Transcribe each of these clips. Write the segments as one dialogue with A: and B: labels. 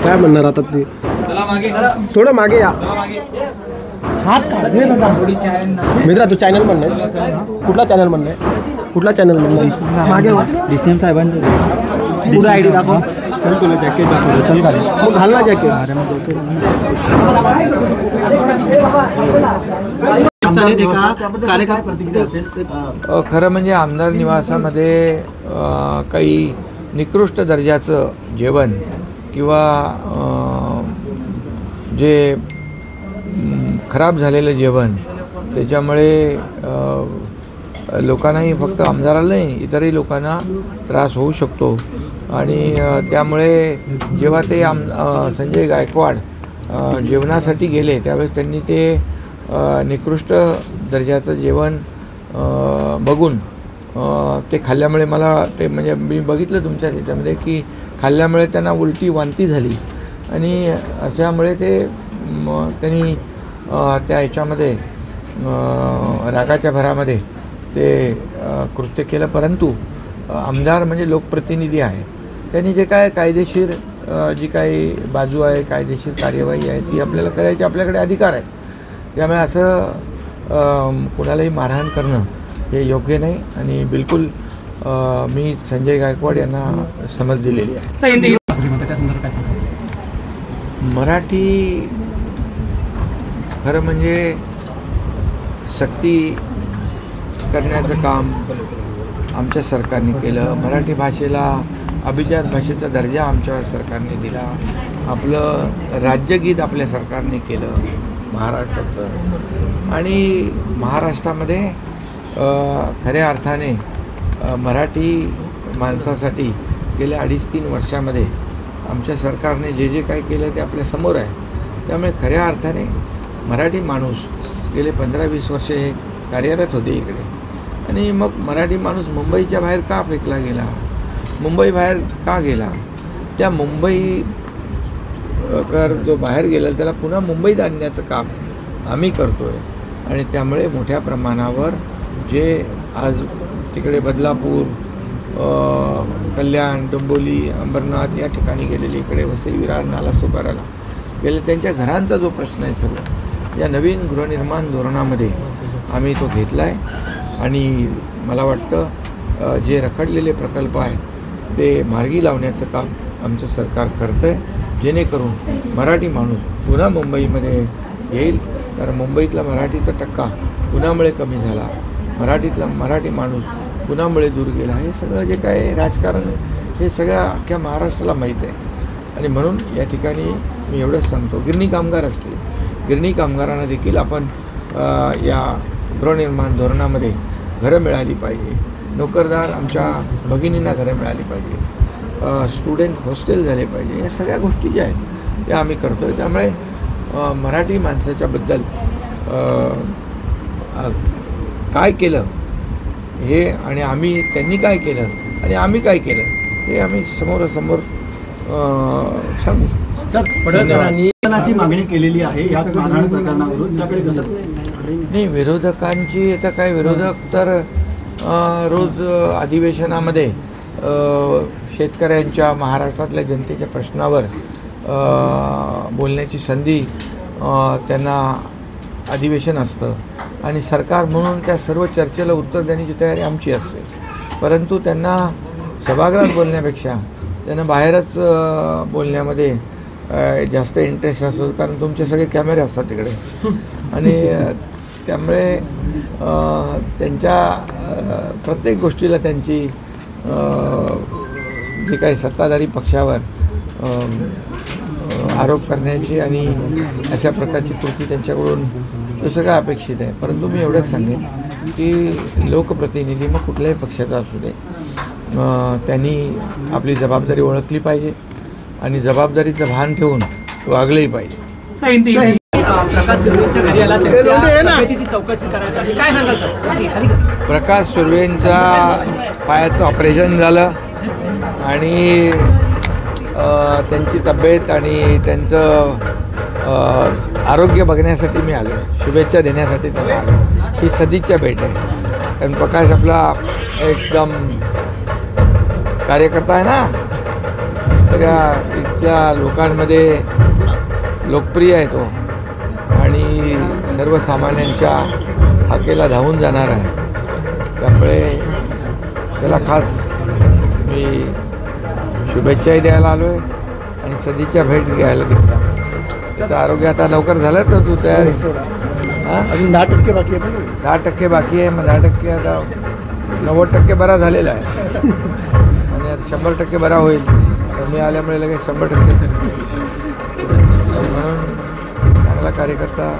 A: काय म्हणणार आता ते थोडं मागे या. मित्रा तू चॅनल म्हणणार कुठला चॅनल म्हणणार कुठला चॅनल म्हणणार मागे
B: डीसीएम साहेबांचं
A: पुढं आयडी दाखव.
B: चल तुला जॅकेट दाखवतो. चल खाली
A: मग घाल ना जॅकेट.
C: खरं म्हणजे आमदार निवासामध्ये काही निकृष्ट दर्जाचं जेवण किंवा जे खराब झालेलं जेवण त्याच्यामुळे लोकांनाही फक्त आमदाराला नाही इतरही लोकांना त्रास होऊ शकतो. आणि त्यामुळे जेव्हा ते संजय गायकवाड जेवणासाठी गेले त्यावेळेस त्यांनी ते निकृष्ट दर्जाचं जेवण बघून ते खाल्ल्यामुळे मला ते म्हणजे मी बघितलं तुमच्या त्याच्यामध्ये की खाल्ल्यामुळे त्यांना उलटी वांती झाली आणि अशामुळे ते त्यांनी त्या ह्याच्यामध्ये रागाच्या भरामध्ये ते कृत्य केलं. परंतु आमदार म्हणजे लोकप्रतिनिधी आहे त्यांनी जे काय कायदेशीर जी काही बाजू आहे कायदेशीर कार्यवाही आहे ती आपल्याला करायची आपल्याकडे अधिकार आहे. त्यामुळे असं कोणालाही मारहाण करणं हे योग्य नाही आणि बिलकुल मी संजय गायकवाड यांना समज दिलेली आहे. मराठी खरं म्हणजे सक्ती करण्याचं काम आमच्या सरकारने केलं. मराठी भाषेला अभिजात भाषेचा दर्जा आमच्या सरकारने दिला. आपलं राज्यगीत आपल्या सरकारने केलं महाराष्ट्राचं. आणि महाराष्ट्रामध्ये खऱ्या अर्थाने मराठी माणसासाठी गेल्या 2.5-3 वर्षामध्ये आमच्या सरकारने जे जे काही केलं ते आपल्यासमोर आहे. त्यामुळे खऱ्या अर्थाने मराठी माणूस गेले 15-20 वर्षे हे कार्यरत होते इकडे. आणि मग मराठी माणूस मुंबईच्या बाहेर का फेकला गेला मुंबई बाहेर का गेला त्या मुंबई जो बाहेर गेला त्याला पुन्हा मुंबईत आणण्याचं काम आम्ही करतो आहे. आणि त्यामुळे मोठ्या प्रमाणावर जे आज तिकडे बदलापूर कल्याण डोंबिवली अंबरनाथ या ठिकाणी गेलेले इकडे वसई विरार नालासोपाराला गेले त्यांच्या घरांचा जो प्रश्न आहे सगळं या नवीन गृहनिर्माण धोरणामध्ये आम्ही तो घेतला आहे. आणि मला वाटतं जे रखडलेले प्रकल्प आहेत ते मार्गी लावण्याचं काम आमचं सरकार करतं आहे जेणेकरून मराठी माणूस पुन्हा मुंबईमध्ये येईल. कारण मुंबईतला मराठीचा टक्का पुण्यामुळे कमी झाला मराठीतला मराठी माणूस पुण्यामुळे दूर गेला. हे सगळं जे काय राजकारण हे सगळ्या अख्ख्या महाराष्ट्राला माहीत आहे. आणि म्हणून या ठिकाणी मी एवढंच सांगतो गिरणी कामगार असतील गिरणी कामगारांना देखील आपण या गृहनिर्माण धोरणामध्ये घरं मिळाली पाहिजे. नोकरदार आमच्या भगिनींना घरं मिळाली पाहिजे. स्टुडंट हॉस्टेल झाले पाहिजे. या सगळ्या गोष्टी ज्या आहेत त्या आम्ही करतो आहे. त्यामुळे मराठी माणसाच्याबद्दल काय केलं हे आणि आम्ही त्यांनी काय केलं आणि आम्ही काय केलं हे आम्ही समोरासमोर सांगू.
B: पडळकरांनी मागणी केलेली आहे या प्रकरणावरून त्याकडे कसं
C: नाही विरोधकांची आता काय विरोधक तर रोज अधिवेशनामध्ये शेतकऱ्यांच्या महाराष्ट्रातल्या जनतेच्या प्रश्नावर बोलण्याची संधी त्यांना अधिवेशन असतं आणि सरकार म्हणून त्या सर्व चर्चेला उत्तर देण्याची तयारी आमची असते. परंतु त्यांना सभागृहात बोलण्यापेक्षा त्यांना बाहेरच बोलण्यामध्ये जास्त इंटरेस्ट असतो कारण तुमचे सगळे कॅमेरे असतात तिकडे. आणि त्यामुळे त्यांच्या प्रत्येक गोष्टीला त्यांची जे काही सत्ताधारी पक्षावर आरोप करण्याची आणि अशा प्रकारची कृती त्यांच्याकडून तसं काय अपेक्षित आहे. परंतु मी एवढंच सांगेन की लोकप्रतिनिधी मग कुठल्याही पक्षाचा असू दे त्यांनी आपली जबाबदारी ओळखली पाहिजे आणि जबाबदारीचं भान ठेवून वागलंही पाहिजे.
D: प्रकाश सुर्वेंच्या घरी आला तब्येतीची चौकशी करायसाठी काय सांगाल?
C: प्रकाश सुर्वेंच्या पायाचं ऑपरेशन झालं आणि त्यांची तब्येत आणि त्यांचं आरोग्य बघण्यासाठी मी आलो आहे. शुभेच्छा देण्यासाठी त्यांना आलो. ही सदिच्छा भेट आहे. कारण प्रकाश आपला एकदम कार्यकर्ता आहे ना, सगळ्या इथल्या लोकांमध्ये लोकप्रिय आहे तो आणि सर्वसामान्यांच्या हाकेला धावून जाणार आहे. त्यामुळे त्याला खास मी शुभेच्छाही द्यायला आलो आहे आणि सदिच्छा भेट घ्यायला तिकडं. त्याचं आरोग्य आता लवकर झालं तर तू तयारी हां
A: अजून 10% बाकी आहे पण
C: 10% बाकी आहे. मग 10% आता 90% बरा झालेला आहे आणि आता 100% बरा होईल. तर मी आल्यामुळे लगेच 100%. म्हणून चांगला कार्यकर्ता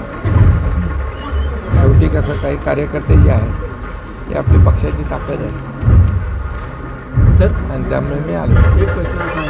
C: शेवटी कसं काही कार्यकर्ते जे आहेत हे आपली पक्षाची ताकद आहे
D: सर
C: आणि त्यामुळे मी आलो.
D: एक प्रश्न असा आहे